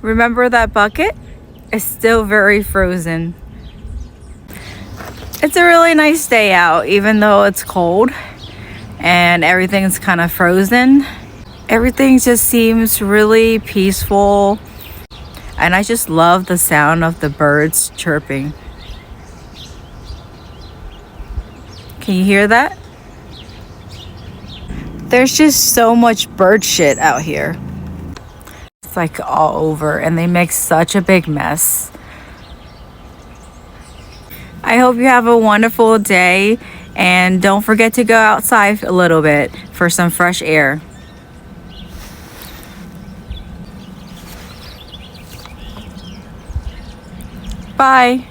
Remember that bucket? It's still very frozen. It's a really nice day out, even though it's cold and everything's kind of frozen. Everything just seems really peaceful, and I just love the sound of the birds chirping. Can you hear that? There's just so much bird shit out here. It's like all over, and they make such a big mess. I hope you have a wonderful day, and don't forget to go outside a little bit for some fresh air. Bye.